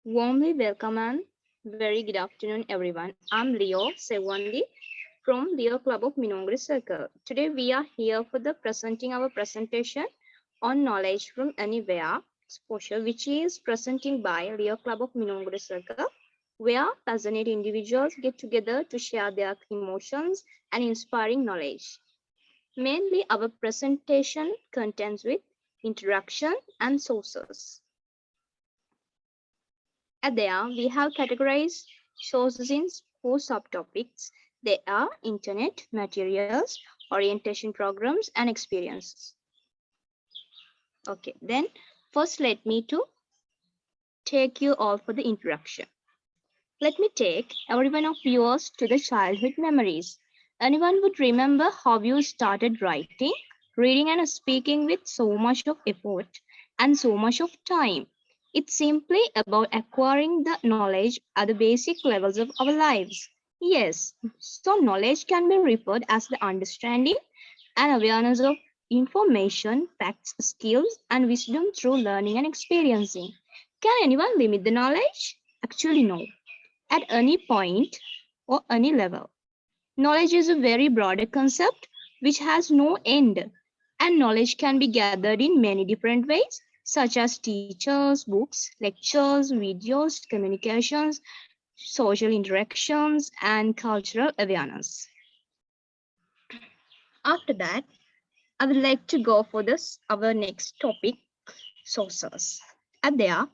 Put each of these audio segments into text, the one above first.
Warmly welcome and very good afternoon, everyone. I'm Leo Sewwandi from Leo Club of Minuwangoda Circle. Today we are here for the presenting our presentation on knowledge from anywhere exposure, which is presenting by Leo Club of Minuwangoda Circle, where passionate individuals get together to share their emotions and inspiring knowledge. Mainly, our presentation contents with introduction and sources. There, we have categorized sources in four subtopics. They are internet, materials, orientation programs, and experiences. Okay, then first let me to take you all for the introduction. Let me take every one of yours to the childhood memories. Anyone would remember how you started writing, reading and speaking with so much of effort and so much of time. It's simply about acquiring the knowledge at the basic levels of our lives. Yes, so knowledge can be referred as the understanding and awareness of information, facts, skills, and wisdom through learning and experiencing. Can anyone limit the knowledge? Actually, no. At any point or any level. Knowledge is a very broad concept which has no end, and knowledge can be gathered in many different ways, such as teachers, books, lectures, videos, communications, social interactions, and cultural awareness. After that, I would like to go for this our next topic, sources. And there,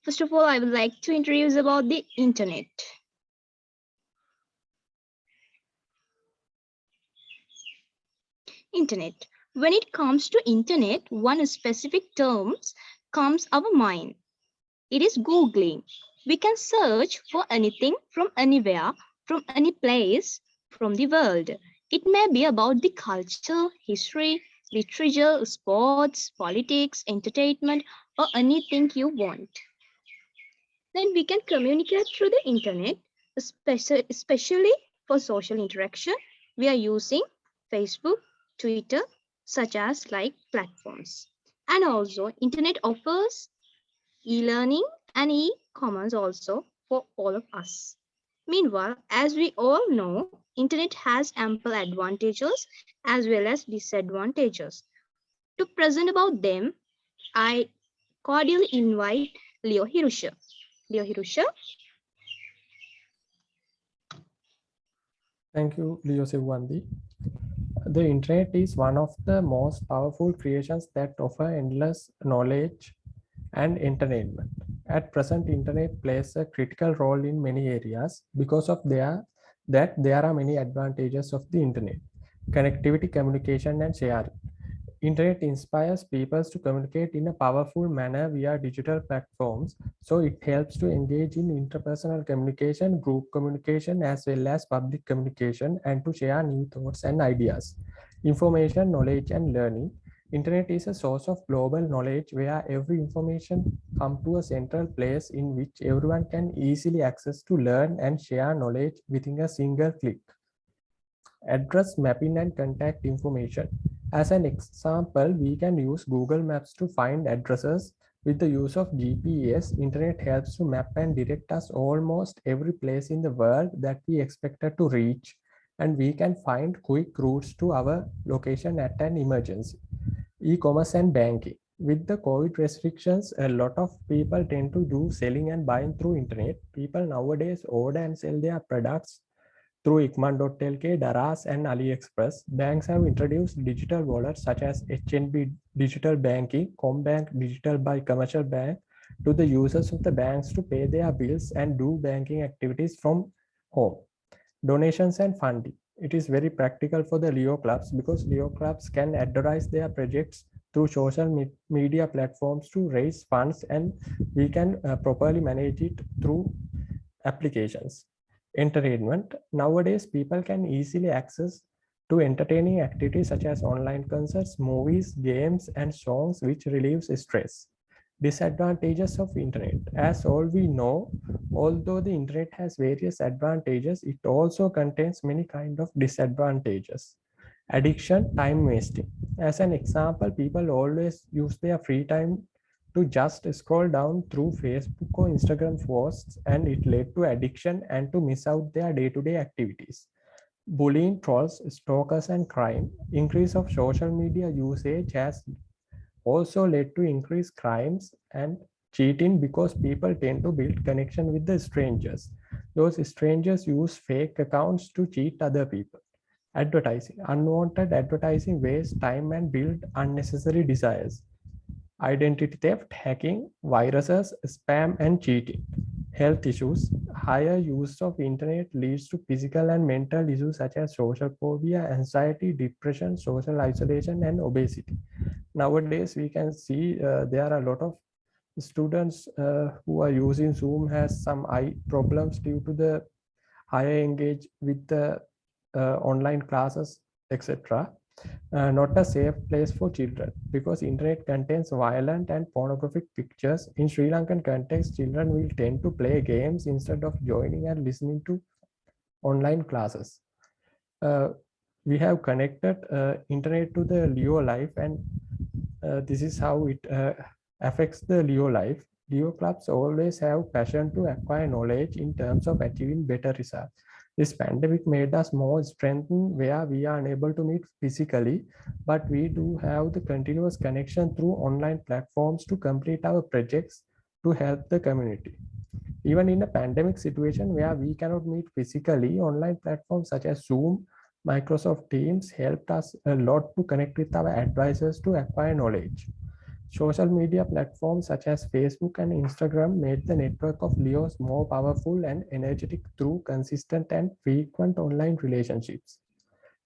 first of all, I would like to introduce about the internet. Internet. When it comes to internet, one specific term comes our mind. It is Googling. We can search for anything from anywhere, from any place, from the world. It may be about the culture, history, literature, sports, politics, entertainment, or anything you want. Then we can communicate through the internet, especially for social interaction. We are using Facebook, Twitter, such as like platforms. And also internet offers e-learning and e-commerce also for all of us. Meanwhile, as we all know, internet has ample advantages as well as disadvantages. To present about them, I cordially invite Leo Hirusha. Leo Hirusha. Thank you, Leo Sewwandi. The internet is one of the most powerful creations that offer endless knowledge and entertainment. At present, internet plays a critical role in many areas because of there are many advantages of the internet: connectivity, communication, and sharing. Internet inspires people to communicate in a powerful manner via digital platforms, so it helps to engage in interpersonal communication, group communication, as well as public communication, and to share new thoughts and ideas, information, knowledge, and learning. Internet is a source of global knowledge where every information comes to a central place in which everyone can easily access to learn and share knowledge within a single click. Address mapping and contact information. As an example, we can use Google Maps to find addresses. With the use of GPS, internet helps to map and direct us almost every place in the world that we expected to reach, and we can find quick routes to our location at an emergency. E-commerce and banking. With the COVID restrictions, a lot of people tend to do selling and buying through internet. People nowadays order and sell their products through Ikman.lk, Daraz, and AliExpress. Banks have introduced digital wallets such as HNB Digital Banking, Combank Digital by Commercial Bank to the users of the banks to pay their bills and do banking activities from home. Donations and funding. It is very practical for the Leo clubs because Leo clubs can advertise their projects through social media platforms to raise funds, and we can properly manage it through applications. Entertainment. Nowadays, people can easily access to entertaining activities such as online concerts, movies, games, and songs, which relieves stress. Disadvantages of internet. As all we know, although the internet has various advantages, it also contains many kind of disadvantages. Addiction, time wasting. As an example, people always use their free time to just scroll down through Facebook or Instagram posts, and it led to addiction and to miss out their day-to-day activities. Bullying, trolls, stalkers, and crime. Increase of social media usage has also led to increased crimes and cheating because people tend to build connection with the strangers. Those strangers use fake accounts to cheat other people. Advertising. Unwanted advertising wastes time and build unnecessary desires. Identity theft, hacking, viruses, spam, and cheating. Health issues. Higher use of internet leads to physical and mental issues such as social phobia, anxiety, depression, social isolation, and obesity. Nowadays, we can see there are a lot of students who are using Zoom has some eye problems due to the higher engage with the online classes, etc. Not a safe place for children because internet contains violent and pornographic pictures. In Sri Lankan context, children will tend to play games instead of joining and listening to online classes. We have connected internet to the Leo life, and this is how it affects the Leo life. Leo clubs always have passion to acquire knowledge in terms of achieving better results. This pandemic made us more strengthened where we are unable to meet physically, but we do have the continuous connection through online platforms to complete our projects to help the community. Even in a pandemic situation where we cannot meet physically, online platforms such as Zoom, Microsoft Teams helped us a lot to connect with our advisors to acquire knowledge. Social media platforms such as Facebook and Instagram made the network of Leos more powerful and energetic through consistent and frequent online relationships.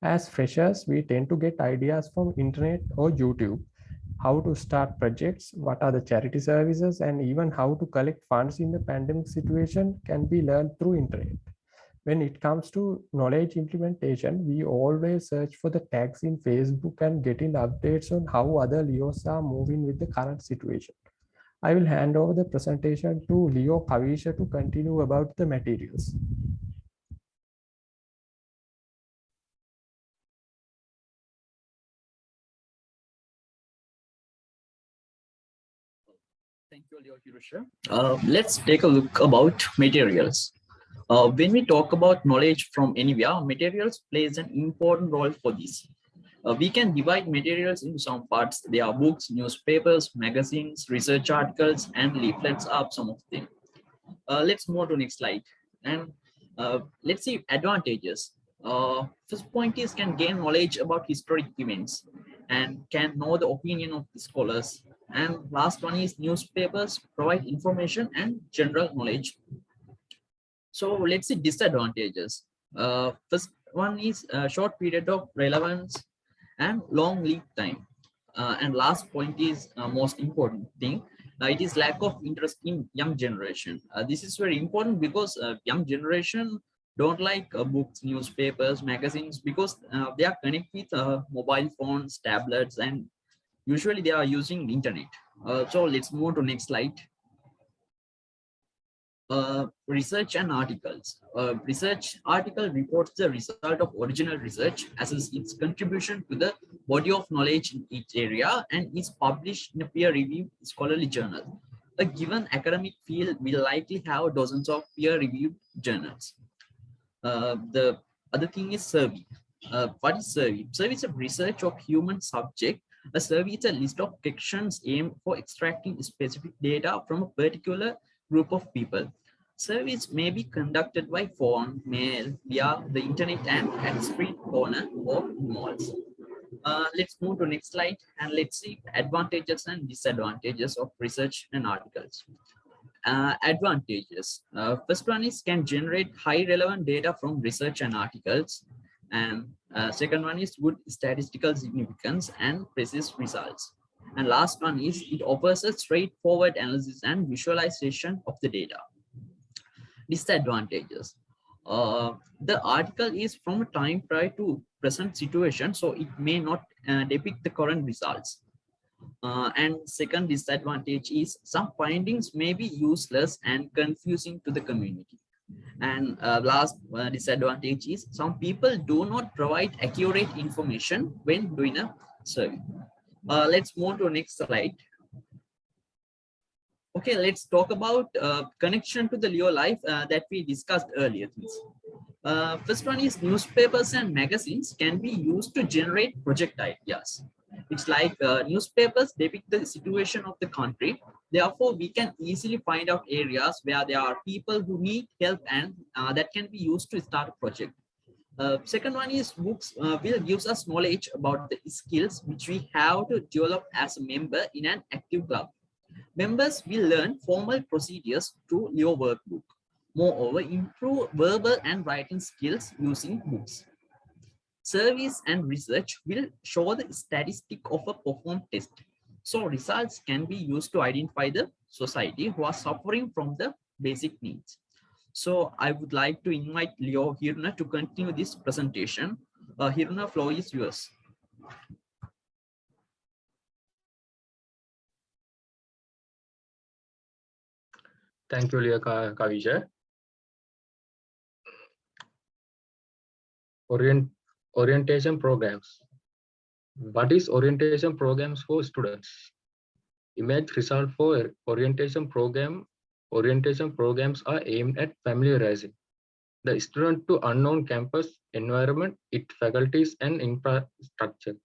As freshers, we tend to get ideas from internet or YouTube, how to start projects, what are the charity services, and even how to collect funds in the pandemic situation can be learned through internet. When it comes to knowledge implementation, we always search for the tags in Facebook and getting updates on how other Leos are moving with the current situation. I will hand over the presentation to Leo Kavisha to continue about the materials. Thank you, Leo Hirusha. Let's take a look about materials. When we talk about knowledge from anywhere, materials plays an important role for this. We can divide materials into some parts. There are books, newspapers, magazines, research articles, and leaflets are some of them. Let's move to next slide. And let's see advantages. First point is can gain knowledge about historic events and can know the opinion of the scholars. And last one is newspapers provide information and general knowledge. So let's see disadvantages. First one is a short period of relevance and long lead time. And last point is most important thing. It is lack of interest in young generation. This is very important because young generation don't like books, newspapers, magazines because they are connected with mobile phones, tablets, and usually they are using the internet. So let's move to next slide. Research and articles. Research article reports the result of original research as is its contribution to the body of knowledge in each area and is published in a peer-reviewed scholarly journal. A given academic field will likely have dozens of peer-reviewed journals. The other thing is survey. What is survey? Survey is a research of human subject. A survey is a list of questions aimed for extracting specific data from a particular group of people. Surveys may be conducted by phone, mail, via the internet, and at street corner or malls. Let's move to next slide and let's see advantages and disadvantages of research and articles. Advantages. First one is can generate high relevant data from research and articles. And second one is good statistical significance and precise results. And last one is it offers a straightforward analysis and visualization of the data. Disadvantages. The article is from a time prior to present situation, so it may not depict the current results. And second disadvantage is some findings may be useless and confusing to the community. And last disadvantage is some people do not provide accurate information when doing a survey. Let's move to next slide. Okay, let's talk about connection to the Leo life that we discussed earlier. First one is newspapers and magazines can be used to generate project ideas. It's like newspapers depict the situation of the country. Therefore, we can easily find out areas where there are people who need help and that can be used to start a project. Second one is books will gives us knowledge about the skills which we have to develop as a member in an active club. Members will learn formal procedures through your workbook. Moreover, improve verbal and writing skills using books. Surveys and research will show the statistic of a performed test. So results can be used to identify the society who are suffering from the basic needs. So I would like to invite Leo Hirna to continue this presentation. Hirna, floor is yours. Thank you, Leo Kavisha. Orientation programs. What is orientation programs for students? Image result for orientation program. Orientation programs are aimed at familiarizing the student to unknown campus environment, its faculties and infrastructure.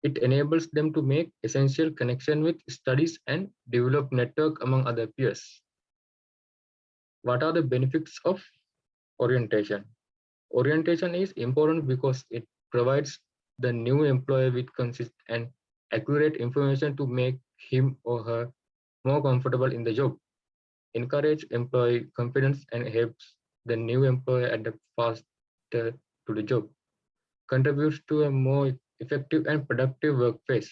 It enables them to make essential connection with studies and develop network among other peers. What are the benefits of orientation? Orientation is important because it provides the new employer with consistent and accurate information to make him or her more comfortable in the job, encourage employee confidence and helps the new employer adapt faster to the job, contributes to a more effective and productive workplace,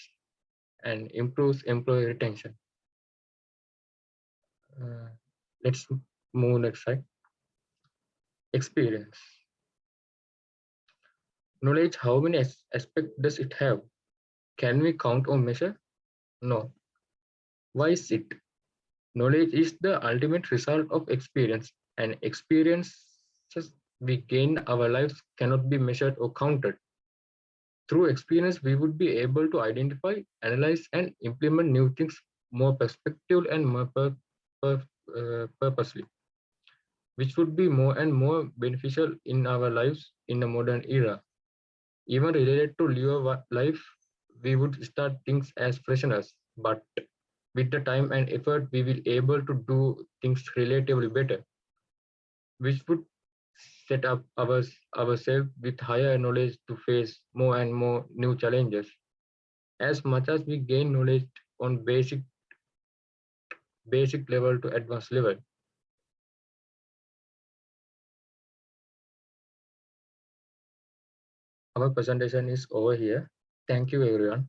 and improves employee retention. Let's move next slide. Experience. Knowledge, how many aspects does it have? Can we count or measure? No. Why is it? Knowledge is the ultimate result of experience, and experiences we gain in our lives cannot be measured or counted. Through experience, we would be able to identify, analyze, and implement new things more perspective and more purposely, which would be more and more beneficial in our lives in the modern era. Even related to your life, we would start things as fresheners, but with the time and effort, we will able to do things relatively better, which would set up ourselves with higher knowledge to face more and more new challenges. As much as we gain knowledge on basic level to advanced level. Our presentation is over here. Thank you, everyone.